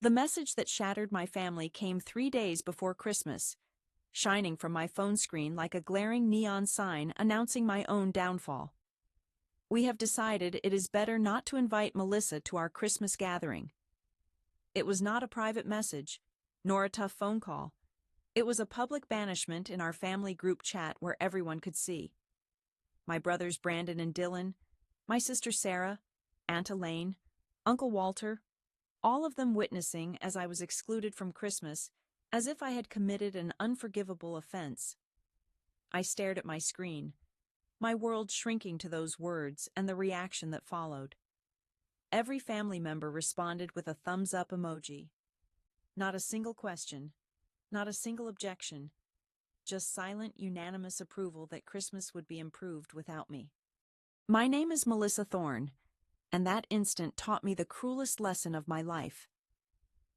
The message that shattered my family came 3 days before Christmas, shining from my phone screen like a glaring neon sign announcing my own downfall. We have decided it is better not to invite Melissa to our Christmas gathering. It was not a private message, nor a tough phone call. It was a public banishment in our family group chat where everyone could see. My brothers Brandon and Dylan, my sister Sarah, Aunt Elaine, Uncle Walter, all of them witnessing as I was excluded from Christmas, as if I had committed an unforgivable offense. I stared at my screen, my world shrinking to those words and the reaction that followed. Every family member responded with a thumbs-up emoji. Not a single question, not a single objection, just silent, unanimous approval that Christmas would be improved without me. My name is Melissa Thorne, and that instant taught me the cruelest lesson of my life.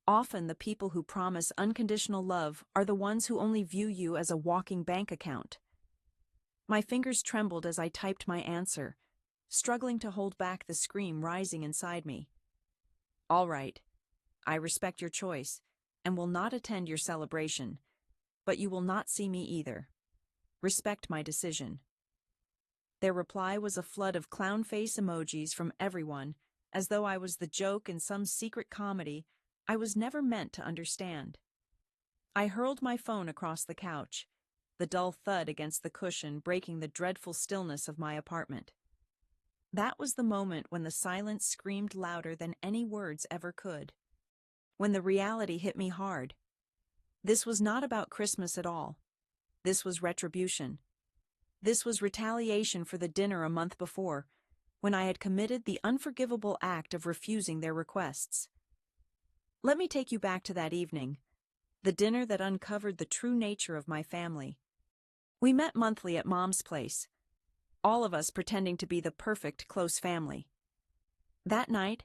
Often the people who promise unconditional love are the ones who only view you as a walking bank account. My fingers trembled as I typed my answer, struggling to hold back the scream rising inside me. All right, I respect your choice and will not attend your celebration, but you will not see me either. Respect my decision. Their reply was a flood of clown face emojis from everyone, as though I was the joke in some secret comedy I was never meant to understand. I hurled my phone across the couch, the dull thud against the cushion breaking the dreadful stillness of my apartment. That was the moment when the silence screamed louder than any words ever could. When the reality hit me hard. This was not about Christmas at all. This was retribution. This was retaliation for the dinner a month before, when I had committed the unforgivable act of refusing their requests. Let me take you back to that evening, the dinner that uncovered the true nature of my family. We met monthly at Mom's place, all of us pretending to be the perfect close family. That night,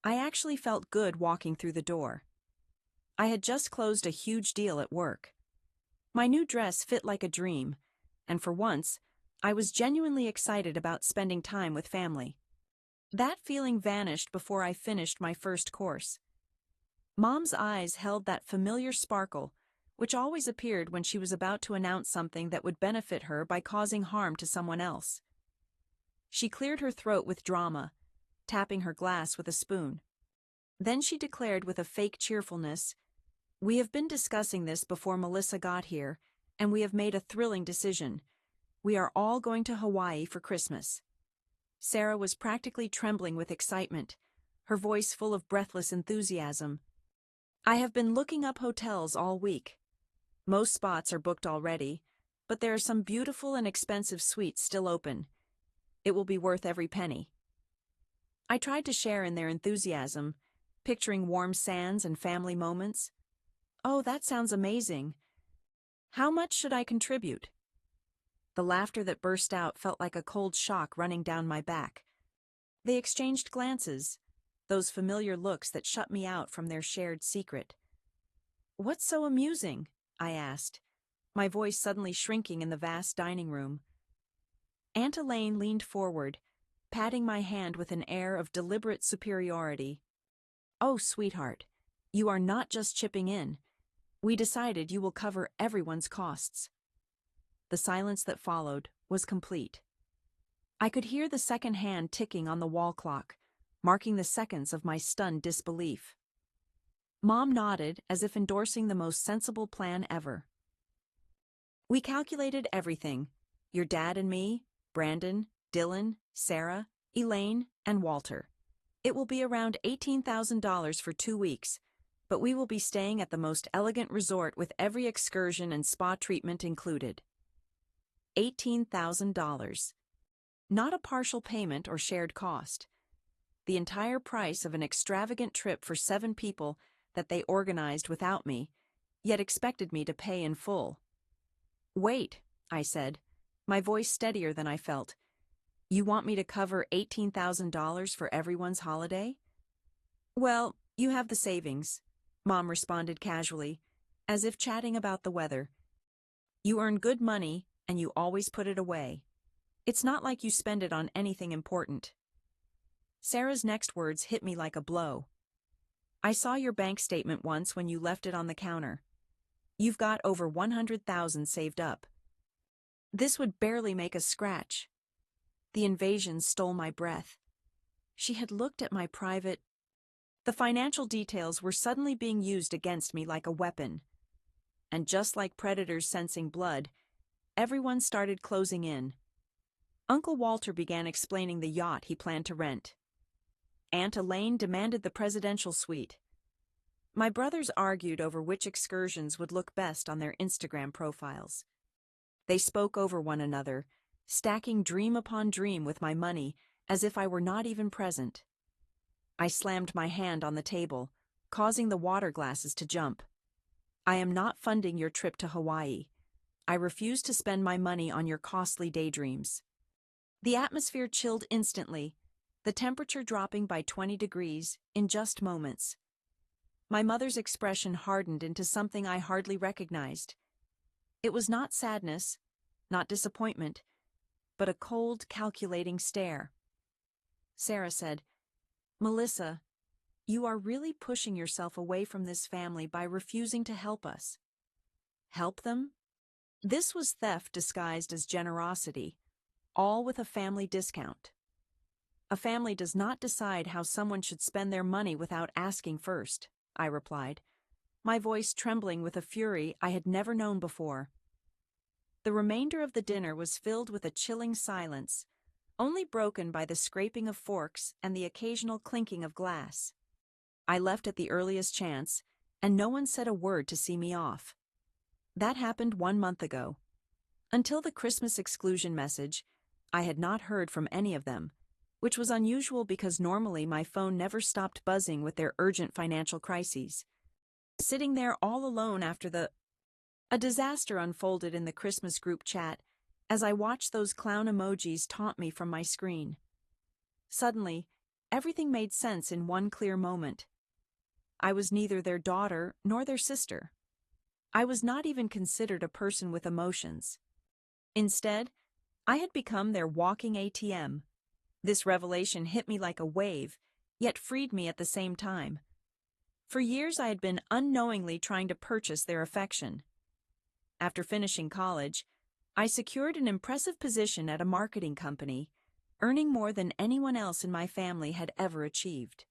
I actually felt good walking through the door. I had just closed a huge deal at work. My new dress fit like a dream, and for once, I was genuinely excited about spending time with family. That feeling vanished before I finished my first course. Mom's eyes held that familiar sparkle, which always appeared when she was about to announce something that would benefit her by causing harm to someone else. She cleared her throat with drama, tapping her glass with a spoon. Then she declared with a fake cheerfulness, "We have been discussing this before Melissa got here, and we have made a thrilling decision. We are all going to Hawaii for Christmas." Sarah was practically trembling with excitement, her voice full of breathless enthusiasm. "I have been looking up hotels all week. Most spots are booked already, but there are some beautiful and expensive suites still open. It will be worth every penny." I tried to share in their enthusiasm, picturing warm sands and family moments. "Oh, that sounds amazing. How much should I contribute?" The laughter that burst out felt like a cold shock running down my back. They exchanged glances, those familiar looks that shut me out from their shared secret. "What's so amusing?" I asked, my voice suddenly shrinking in the vast dining room. Aunt Elaine leaned forward, patting my hand with an air of deliberate superiority. "Oh, sweetheart, you are not just chipping in. We decided you will cover everyone's costs." The silence that followed was complete. I could hear the second hand ticking on the wall clock, marking the seconds of my stunned disbelief. Mom nodded as if endorsing the most sensible plan ever. "We calculated everything, your dad and me, Brandon, Dylan, Sarah, Elaine, and Walter. It will be around $18,000 for 2 weeks, but we will be staying at the most elegant resort with every excursion and spa treatment included." $18,000. Not a partial payment or shared cost. The entire price of an extravagant trip for 7 people that they organized without me, yet expected me to pay in full. "Wait," I said, my voice steadier than I felt. "You want me to cover $18,000 for everyone's holiday?" "Well, you have the savings," Mom responded casually, as if chatting about the weather. "You earn good money, and you always put it away. It's not like you spend it on anything important." Sarah's next words hit me like a blow. I saw your bank statement once when you left it on the counter. You've got over 100,000 saved up. This would barely make us scratch. The invasion stole my breath. She had looked at my private. The financial details were suddenly being used against me like a weapon. And just like predators sensing blood, everyone started closing in. Uncle Walter began explaining the yacht he planned to rent. Aunt Elaine demanded the presidential suite. My brothers argued over which excursions would look best on their Instagram profiles. They spoke over one another, stacking dream upon dream with my money as if I were not even present. I slammed my hand on the table, causing the water glasses to jump. I am not funding your trip to Hawaii. I refuse to spend my money on your costly daydreams. The atmosphere chilled instantly, the temperature dropping by 20 degrees in just moments. My mother's expression hardened into something I hardly recognized. It was not sadness, not disappointment, but a cold, calculating stare. Sarah said, "Melissa, you are really pushing yourself away from this family by refusing to help us." Help them? This was theft disguised as generosity, all with a family discount. A family does not decide how someone should spend their money without asking first, I replied, my voice trembling with a fury I had never known before. The remainder of the dinner was filled with a chilling silence, only broken by the scraping of forks and the occasional clinking of glass. I left at the earliest chance, and no one said a word to see me off. That happened 1 month ago. Until the Christmas exclusion message, I had not heard from any of them, which was unusual because normally my phone never stopped buzzing with their urgent financial crises. Sitting there all alone after a disaster unfolded in the Christmas group chat as I watched those clown emojis taunt me from my screen. Suddenly, everything made sense in one clear moment. I was neither their daughter nor their sister. I was not even considered a person with emotions. Instead, I had become their walking ATM. This revelation hit me like a wave, yet freed me at the same time. For years I had been unknowingly trying to purchase their affection. After finishing college, I secured an impressive position at a marketing company, earning more than anyone else in my family had ever achieved.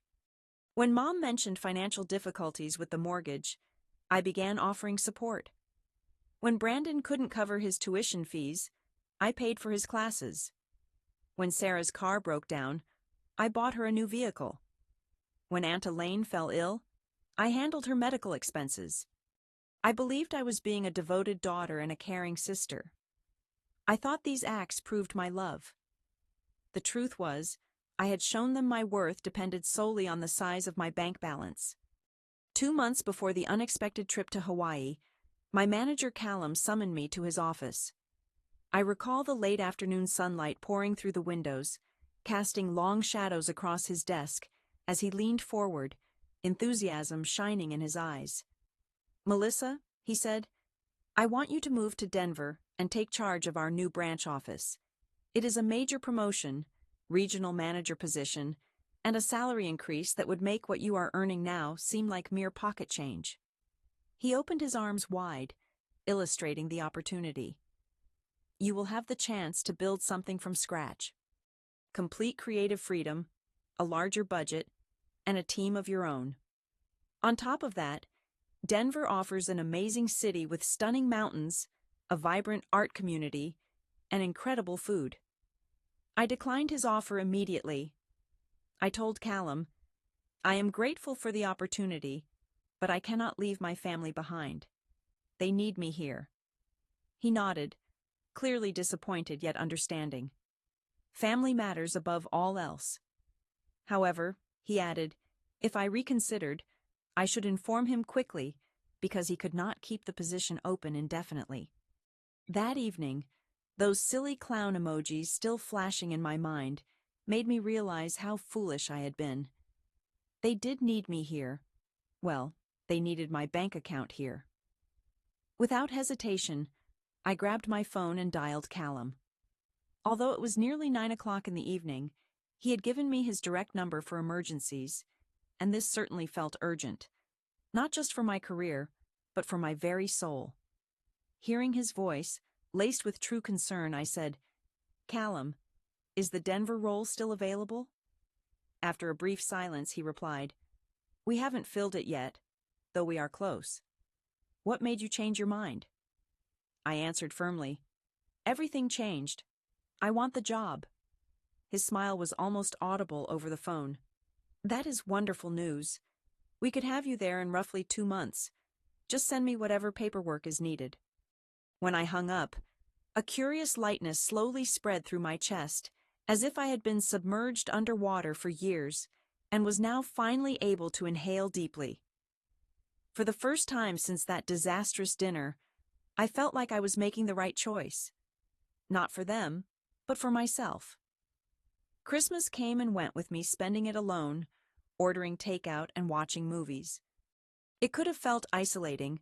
When Mom mentioned financial difficulties with the mortgage, I began offering support. When Brandon couldn't cover his tuition fees, I paid for his classes. When Sarah's car broke down, I bought her a new vehicle. When Aunt Elaine fell ill, I handled her medical expenses. I believed I was being a devoted daughter and a caring sister. I thought these acts proved my love. The truth was, I had shown them my worth depended solely on the size of my bank balance. 2 months before the unexpected trip to Hawaii, my manager Callum summoned me to his office. I recall the late afternoon sunlight pouring through the windows, casting long shadows across his desk as he leaned forward, enthusiasm shining in his eyes. "Melissa," he said, "I want you to move to Denver and take charge of our new branch office. It is a major promotion, regional manager position, and a salary increase that would make what you are earning now seem like mere pocket change." He opened his arms wide, illustrating the opportunity. "You will have the chance to build something from scratch. Complete creative freedom, a larger budget, and a team of your own. On top of that, Denver offers an amazing city with stunning mountains, a vibrant art community, and incredible food." I declined his offer immediately. I told Callum, "I am grateful for the opportunity, but I cannot leave my family behind. They need me here." He nodded, clearly disappointed yet understanding. Family matters above all else. However, he added, if I reconsidered, I should inform him quickly because he could not keep the position open indefinitely. That evening, those silly clown emojis still flashing in my mind made me realize how foolish I had been. They did need me here. Well, they needed my bank account here. Without hesitation, I grabbed my phone and dialed Callum. Although it was nearly 9 o'clock in the evening, he had given me his direct number for emergencies, and this certainly felt urgent. Not just for my career, but for my very soul. Hearing his voice, laced with true concern, I said, "Callum, is the Denver role still available?" After a brief silence, he replied, "We haven't filled it yet, though we are close." "What made you change your mind?" I answered firmly, "Everything changed. I want the job." His smile was almost audible over the phone. "That is wonderful news. We could have you there in roughly 2 months. Just send me whatever paperwork is needed." When I hung up, a curious lightness slowly spread through my chest, as if I had been submerged underwater for years and was now finally able to inhale deeply. For the first time since that disastrous dinner, I felt like I was making the right choice. Not for them, but for myself. Christmas came and went with me spending it alone, ordering takeout and watching movies. It could have felt isolating,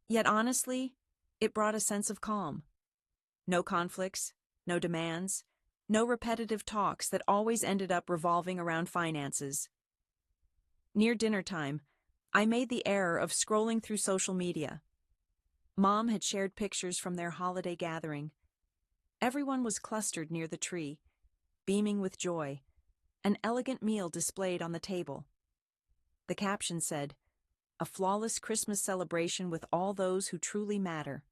yet honestly, it brought a sense of calm. No conflicts, no demands, no repetitive talks that always ended up revolving around finances. Near dinner time, I made the error of scrolling through social media. Mom had shared pictures from their holiday gathering. Everyone was clustered near the tree, beaming with joy, an elegant meal displayed on the table. The caption said, "A flawless Christmas celebration with all those who truly matter.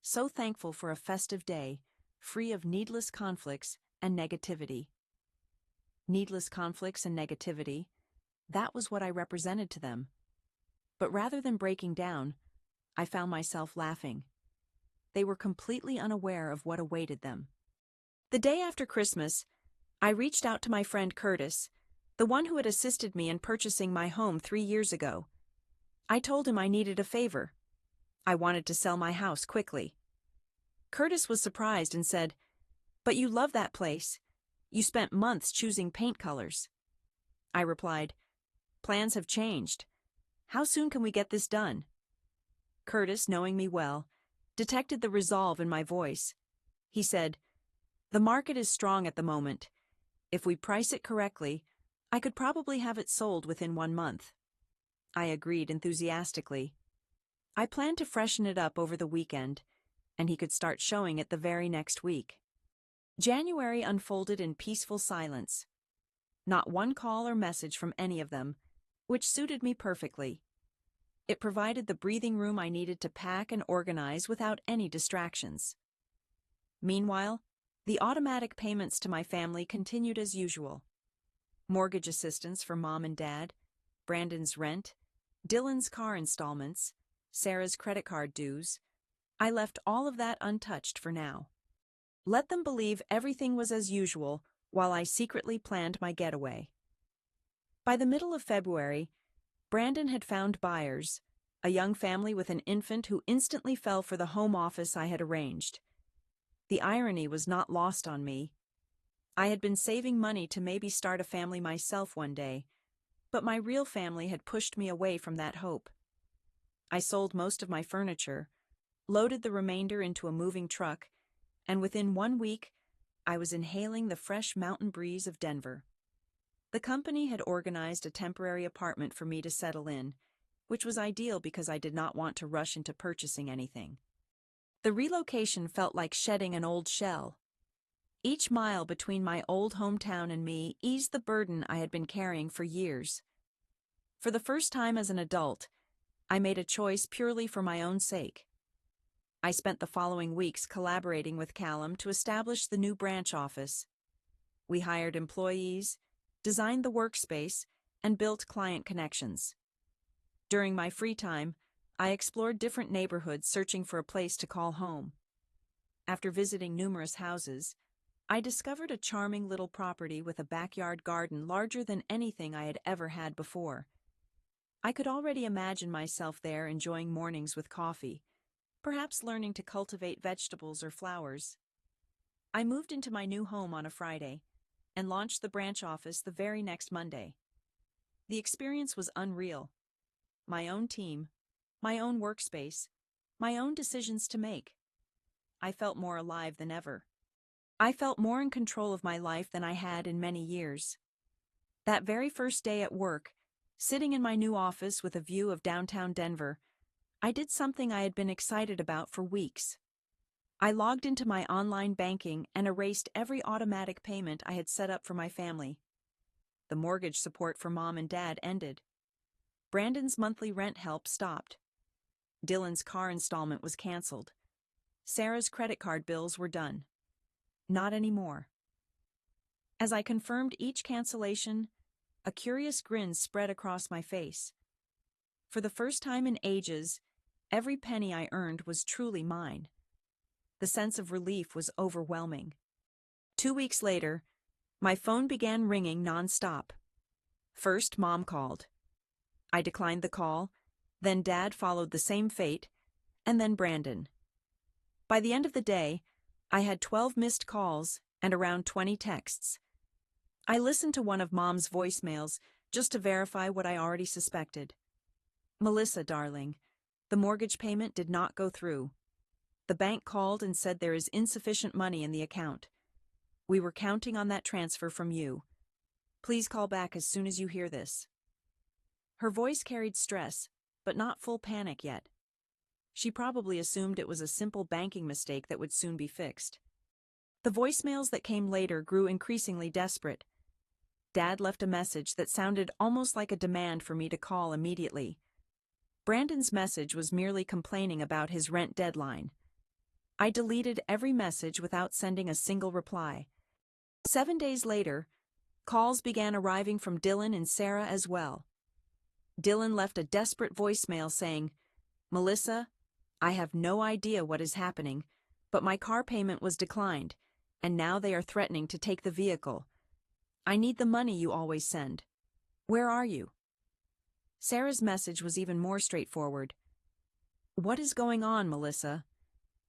So thankful for a festive day, free of needless conflicts and negativity." Needless conflicts and negativity, that was what I represented to them. But rather than breaking down, I found myself laughing. They were completely unaware of what awaited them. The day after Christmas, I reached out to my friend Curtis, the one who had assisted me in purchasing my home 3 years ago. I told him I needed a favor. I wanted to sell my house quickly. Curtis was surprised and said, "But you love that place. You spent months choosing paint colors." I replied, "Plans have changed. How soon can we get this done?" Curtis, knowing me well, detected the resolve in my voice. He said, "The market is strong at the moment. If we price it correctly, I could probably have it sold within 1 month." I agreed enthusiastically. I planned to freshen it up over the weekend, and he could start showing it the very next week. January unfolded in peaceful silence. Not one call or message from any of them, which suited me perfectly. It provided the breathing room I needed to pack and organize without any distractions. Meanwhile, the automatic payments to my family continued as usual. Mortgage assistance for Mom and Dad, Brandon's rent, Dylan's car installments, Sarah's credit card dues. I left all of that untouched for now. Let them believe everything was as usual while I secretly planned my getaway. By the middle of February, Brandon had found buyers, a young family with an infant who instantly fell for the home office I had arranged. The irony was not lost on me. I had been saving money to maybe start a family myself one day, but my real family had pushed me away from that hope. I sold most of my furniture, loaded the remainder into a moving truck, and within 1 week, I was inhaling the fresh mountain breeze of Denver. The company had organized a temporary apartment for me to settle in, which was ideal because I did not want to rush into purchasing anything. The relocation felt like shedding an old shell. Each mile between my old hometown and me eased the burden I had been carrying for years. For the first time as an adult, I made a choice purely for my own sake. I spent the following weeks collaborating with Callum to establish the new branch office. We hired employees, designed the workspace, and built client connections. During my free time, I explored different neighborhoods searching for a place to call home. After visiting numerous houses, I discovered a charming little property with a backyard garden larger than anything I had ever had before. I could already imagine myself there enjoying mornings with coffee, perhaps learning to cultivate vegetables or flowers. I moved into my new home on a Friday and launched the branch office the very next Monday. The experience was unreal. My own team, my own workspace, my own decisions to make. I felt more alive than ever. I felt more in control of my life than I had in many years. That very first day at work, Sitting in my new office with a view of downtown Denver, I did something I had been excited about for weeks. I logged into my online banking and erased every automatic payment I had set up for my family. The mortgage support for mom and dad ended. Brandon's monthly rent help stopped. Dylan's car installment was canceled. Sarah's credit card bills were done. Not anymore. As I confirmed each cancellation, a curious grin spread across my face. For the first time in ages, every penny I earned was truly mine. The sense of relief was overwhelming. 2 weeks later, my phone began ringing nonstop. First, Mom called. I declined the call, then Dad followed the same fate, and then Brandon. By the end of the day, I had 12 missed calls and around 20 texts. I listened to one of Mom's voicemails just to verify what I already suspected. "Melissa, darling, the mortgage payment did not go through. The bank called and said there is insufficient money in the account. We were counting on that transfer from you. Please call back as soon as you hear this." Her voice carried stress, but not full panic yet. She probably assumed it was a simple banking mistake that would soon be fixed. The voicemails that came later grew increasingly desperate. Dad left a message that sounded almost like a demand for me to call immediately. Brandon's message was merely complaining about his rent deadline. I deleted every message without sending a single reply. 7 days later, calls began arriving from Dylan and Sarah as well. Dylan left a desperate voicemail saying, "Melissa, I have no idea what is happening, but my car payment was declined, and now they are threatening to take the vehicle. I need the money you always send. Where are you?" Sarah's message was even more straightforward. "What is going on, Melissa?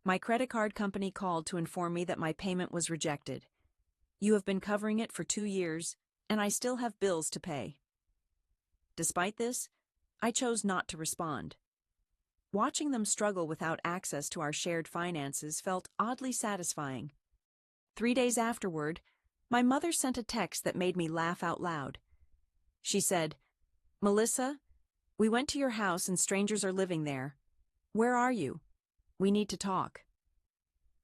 My credit card company called to inform me that my payment was rejected. You have been covering it for 2 years, and I still have bills to pay." Despite this, I chose not to respond. Watching them struggle without access to our shared finances felt oddly satisfying. 3 days afterward, my mother sent a text that made me laugh out loud. She said, "Melissa, we went to your house and strangers are living there. Where are you? We need to talk."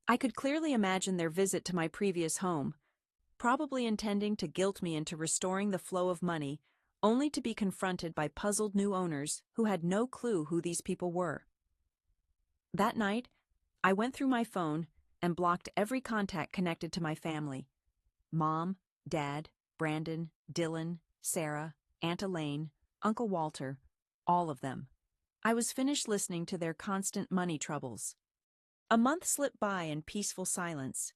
I could clearly imagine their visit to my previous home, probably intending to guilt me into restoring the flow of money, only to be confronted by puzzled new owners who had no clue who these people were. That night, I went through my phone and blocked every contact connected to my family. Mom, Dad, Brandon, Dylan, Sarah, Aunt Elaine, Uncle Walter, all of them. I was finished listening to their constant money troubles. A month slipped by in peaceful silence.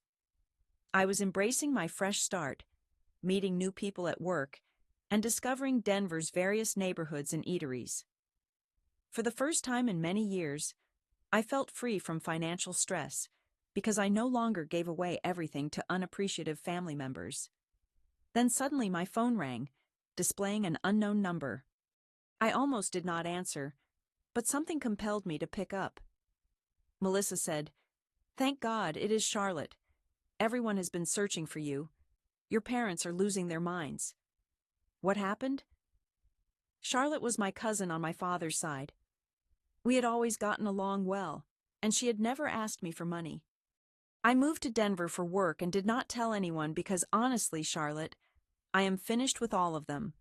I was embracing my fresh start, meeting new people at work, and discovering Denver's various neighborhoods and eateries. For the first time in many years, I felt free from financial stress because I no longer gave away everything to unappreciative family members. Then suddenly my phone rang, displaying an unknown number. I almost did not answer, but something compelled me to pick up. Melissa said, "Thank God, it is Charlotte. Everyone has been searching for you. Your parents are losing their minds." What happened? Charlotte was my cousin on my father's side. We had always gotten along well, and she had never asked me for money. I moved to Denver for work and did not tell anyone because honestly, Charlotte, I am finished with all of them.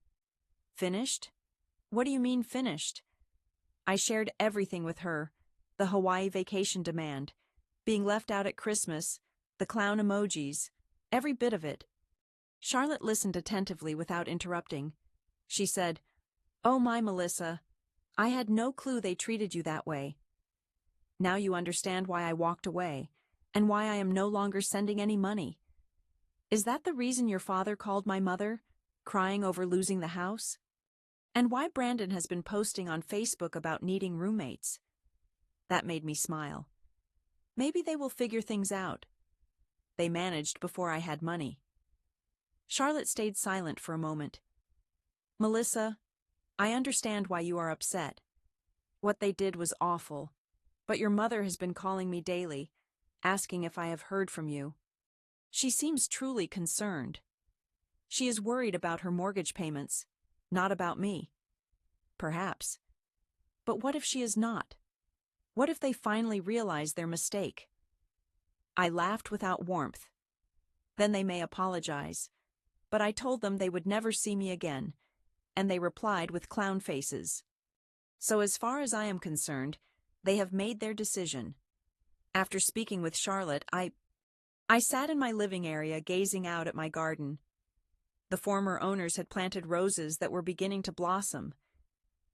Finished? What do you mean finished? I shared everything with her, the Hawaii vacation demand, being left out at Christmas, the clown emojis, every bit of it. Charlotte listened attentively without interrupting. She said, "Oh my Melissa, I had no clue they treated you that way. Now you understand why I walked away, and why I am no longer sending any money. Is that the reason your father called my mother, crying over losing the house? And why Brandon has been posting on Facebook about needing roommates?" That made me smile. Maybe they will figure things out. They managed before I had money. Charlotte stayed silent for a moment. "Melissa, I understand why you are upset. What they did was awful, but your mother has been calling me daily, asking if I have heard from you. She seems truly concerned. She is worried about her mortgage payments, not about me." Perhaps. But what if she is not? What if they finally realize their mistake? I laughed without warmth. Then they may apologize. But I told them they would never see me again, and they replied with clown faces. So as far as I am concerned, they have made their decision. After speaking with Charlotte, I sat in my living area gazing out at my garden. The former owners had planted roses that were beginning to blossom.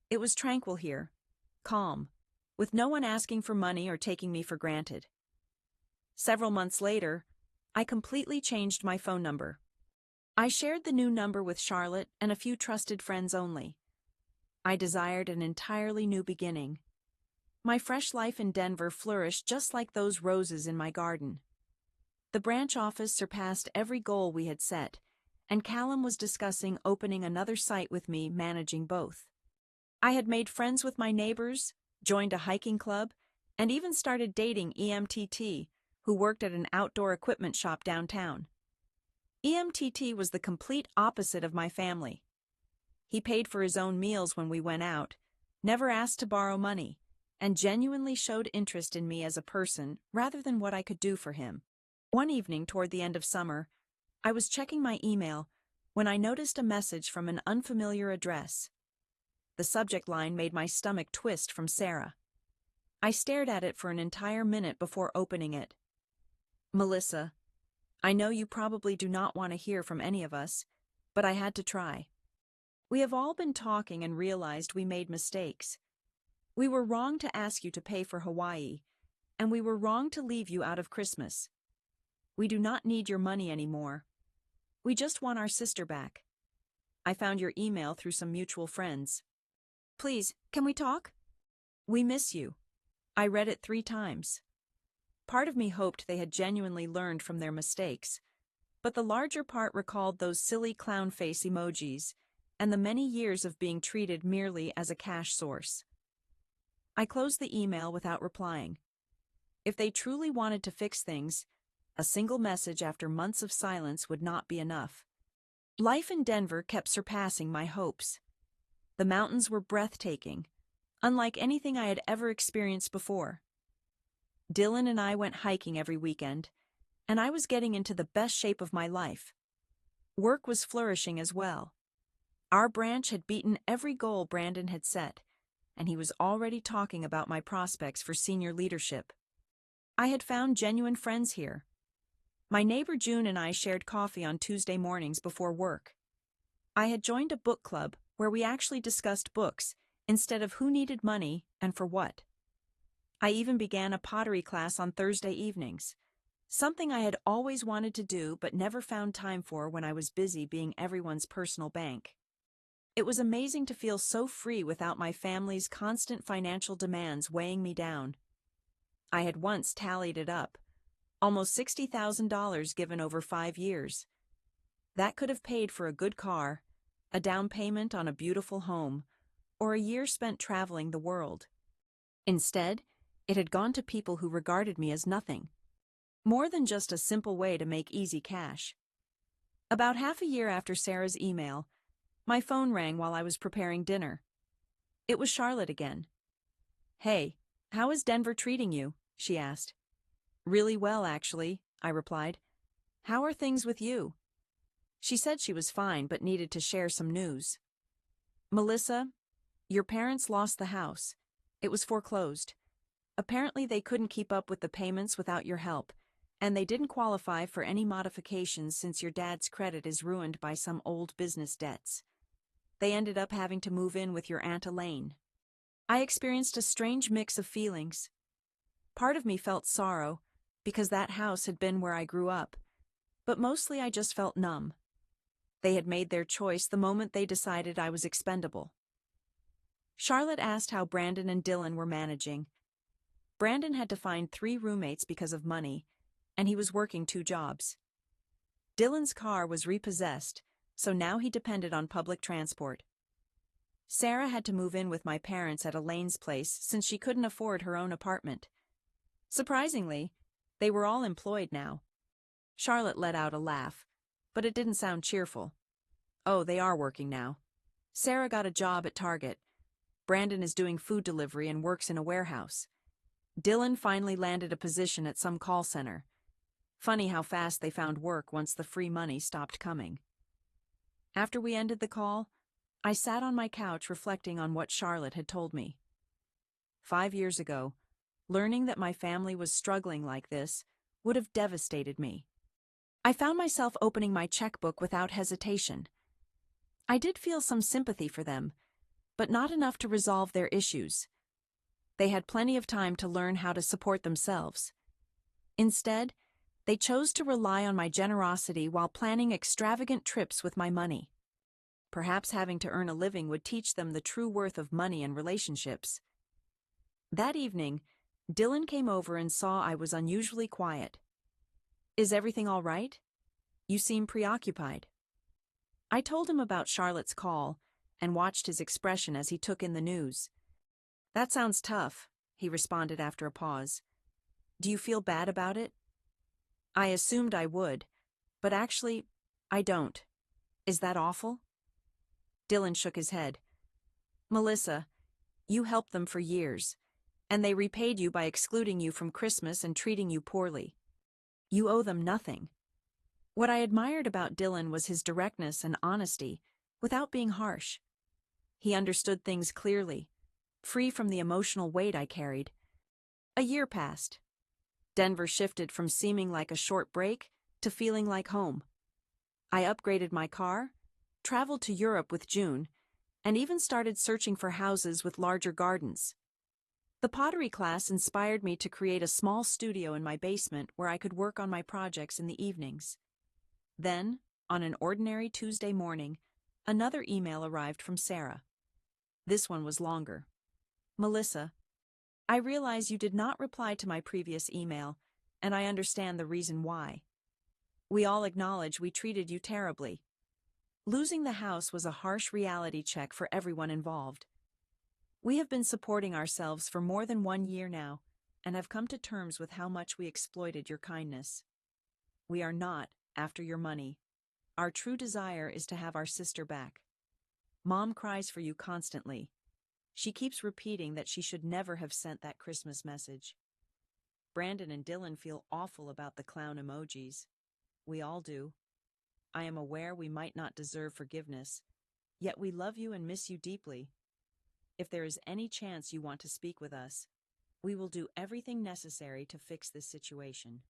It was tranquil here, calm, with no one asking for money or taking me for granted. Several months later, I completely changed my phone number. I shared the new number with Charlotte and a few trusted friends only. I desired an entirely new beginning. My fresh life in Denver flourished just like those roses in my garden. The branch office surpassed every goal we had set, and Callum was discussing opening another site with me, managing both. I had made friends with my neighbors, joined a hiking club, and even started dating EMTT, who worked at an outdoor equipment shop downtown. EMTT was the complete opposite of my family. He paid for his own meals when we went out, never asked to borrow money, and genuinely showed interest in me as a person rather than what I could do for him. One evening toward the end of summer, I was checking my email when I noticed a message from an unfamiliar address. The subject line made my stomach twist from Sarah. I stared at it for an entire minute before opening it. Melissa, I know you probably do not want to hear from any of us, but I had to try. We have all been talking and realized we made mistakes. We were wrong to ask you to pay for Hawaii, and we were wrong to leave you out of Christmas. We do not need your money anymore. We just want our sister back. I found your email through some mutual friends. Please, can we talk? We miss you. I read it 3 times. Part of me hoped they had genuinely learned from their mistakes, but the larger part recalled those silly clown face emojis and the many years of being treated merely as a cash source. I closed the email without replying. If they truly wanted to fix things, a single message after months of silence would not be enough. Life in Denver kept surpassing my hopes. The mountains were breathtaking, unlike anything I had ever experienced before. Dylan and I went hiking every weekend, and I was getting into the best shape of my life. Work was flourishing as well. Our branch had beaten every goal Brandon had set, and he was already talking about my prospects for senior leadership. I had found genuine friends here. My neighbor June and I shared coffee on Tuesday mornings before work. I had joined a book club where we actually discussed books instead of who needed money and for what. I even began a pottery class on Thursday evenings, something I had always wanted to do but never found time for when I was busy being everyone's personal bank. It was amazing to feel so free without my family's constant financial demands weighing me down. I had once tallied it up, almost $60,000 given over 5 years. That could have paid for a good car, a down payment on a beautiful home, or a year spent traveling the world. Instead, it had gone to people who regarded me as nothing, more than just a simple way to make easy cash. About half a year after Sarah's email, my phone rang while I was preparing dinner. It was Charlotte again. "Hey, how is Denver treating you?" she asked. "Really well, actually," I replied. "How are things with you?" She said she was fine but needed to share some news. "Melissa, your parents lost the house. It was foreclosed. Apparently they couldn't keep up with the payments without your help, and they didn't qualify for any modifications since your dad's credit is ruined by some old business debts. They ended up having to move in with your Aunt Elaine." I experienced a strange mix of feelings. Part of me felt sorrow, because that house had been where I grew up, but mostly I just felt numb. They had made their choice the moment they decided I was expendable. Charlotte asked how Brandon and Dylan were managing. Brandon had to find 3 roommates because of money, and he was working 2 jobs. Dylan's car was repossessed, so now he depended on public transport. Sarah had to move in with my parents at Elaine's place since she couldn't afford her own apartment. Surprisingly, they were all employed now. Charlotte let out a laugh, but it didn't sound cheerful. "Oh, they are working now. Sarah got a job at Target, Brandon is doing food delivery and works in a warehouse. Dylan finally landed a position at some call center. Funny how fast they found work once the free money stopped coming. After we ended the call, I sat on my couch reflecting on what Charlotte had told me. 5 years ago, learning that my family was struggling like this would have devastated me. I found myself opening my checkbook without hesitation. I did feel some sympathy for them, but not enough to resolve their issues. They had plenty of time to learn how to support themselves. Instead, they chose to rely on my generosity while planning extravagant trips with my money. Perhaps having to earn a living would teach them the true worth of money and relationships. That evening, Dylan came over and saw I was unusually quiet. "Is everything all right? You seem preoccupied." I told him about Charlotte's call and watched his expression as he took in the news. "That sounds tough," he responded after a pause. "Do you feel bad about it?" I assumed I would, but actually, I don't. Is that awful? Dylan shook his head. "Melissa, you helped them for years, and they repaid you by excluding you from Christmas and treating you poorly. You owe them nothing." What I admired about Dylan was his directness and honesty, without being harsh. He understood things clearly, free from the emotional weight I carried. A year passed. Denver shifted from seeming like a short break to feeling like home. I upgraded my car, traveled to Europe with June, and even started searching for houses with larger gardens. The pottery class inspired me to create a small studio in my basement where I could work on my projects in the evenings. Then, on an ordinary Tuesday morning, another email arrived from Sarah. This one was longer. "Melissa, I realize you did not reply to my previous email, and I understand the reason why. We all acknowledge we treated you terribly. Losing the house was a harsh reality check for everyone involved. We have been supporting ourselves for more than 1 year now, and have come to terms with how much we exploited your kindness. We are not after your money. Our true desire is to have our sister back. Mom cries for you constantly. She keeps repeating that she should never have sent that Christmas message. Brandon and Dylan feel awful about the clown emojis. We all do. I am aware we might not deserve forgiveness, yet we love you and miss you deeply. If there is any chance you want to speak with us, we will do everything necessary to fix this situation."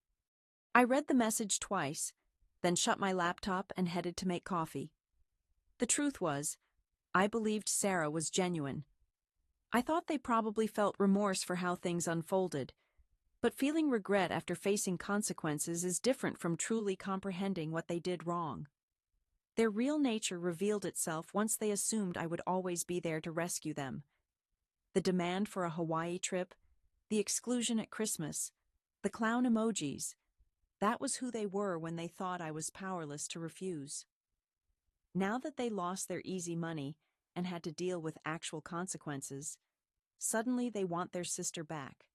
I read the message twice, then shut my laptop and headed to make coffee. The truth was, I believed Sarah was genuine. I thought they probably felt remorse for how things unfolded, but feeling regret after facing consequences is different from truly comprehending what they did wrong. Their real nature revealed itself once they assumed I would always be there to rescue them. The demand for a Hawaii trip, the exclusion at Christmas, the clown emojis, that was who they were when they thought I was powerless to refuse. Now that they lost their easy money and had to deal with actual consequences, suddenly they want their sister back.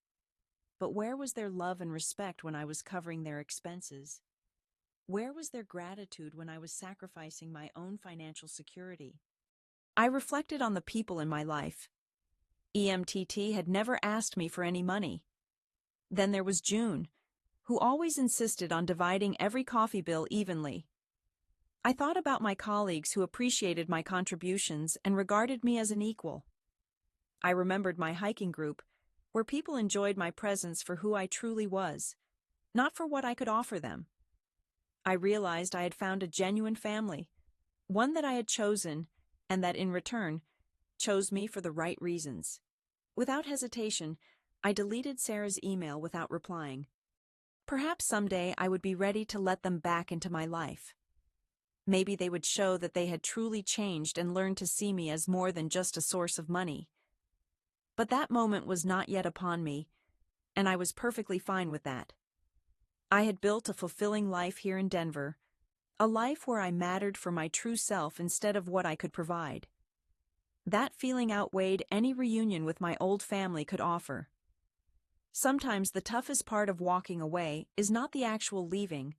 But where was their love and respect when I was covering their expenses? Where was their gratitude when I was sacrificing my own financial security? I reflected on the people in my life. EMTT had never asked me for any money. Then there was June, who always insisted on dividing every coffee bill evenly. I thought about my colleagues who appreciated my contributions and regarded me as an equal. I remembered my hiking group, where people enjoyed my presence for who I truly was, not for what I could offer them. I realized I had found a genuine family, one that I had chosen, and that in return, chose me for the right reasons. Without hesitation, I deleted Sarah's email without replying. Perhaps someday I would be ready to let them back into my life. Maybe they would show that they had truly changed and learned to see me as more than just a source of money. But that moment was not yet upon me, and I was perfectly fine with that. I had built a fulfilling life here in Denver, a life where I mattered for my true self instead of what I could provide. That feeling outweighed any reunion with my old family could offer. Sometimes the toughest part of walking away is not the actual leaving,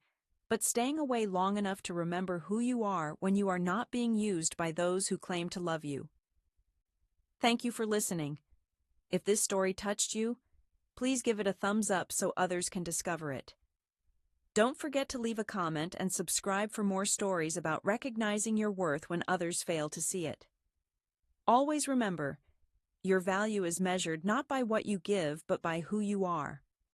but staying away long enough to remember who you are when you are not being used by those who claim to love you. Thank you for listening. If this story touched you, please give it a thumbs up so others can discover it. Don't forget to leave a comment and subscribe for more stories about recognizing your worth when others fail to see it. Always remember, your value is measured not by what you give but by who you are.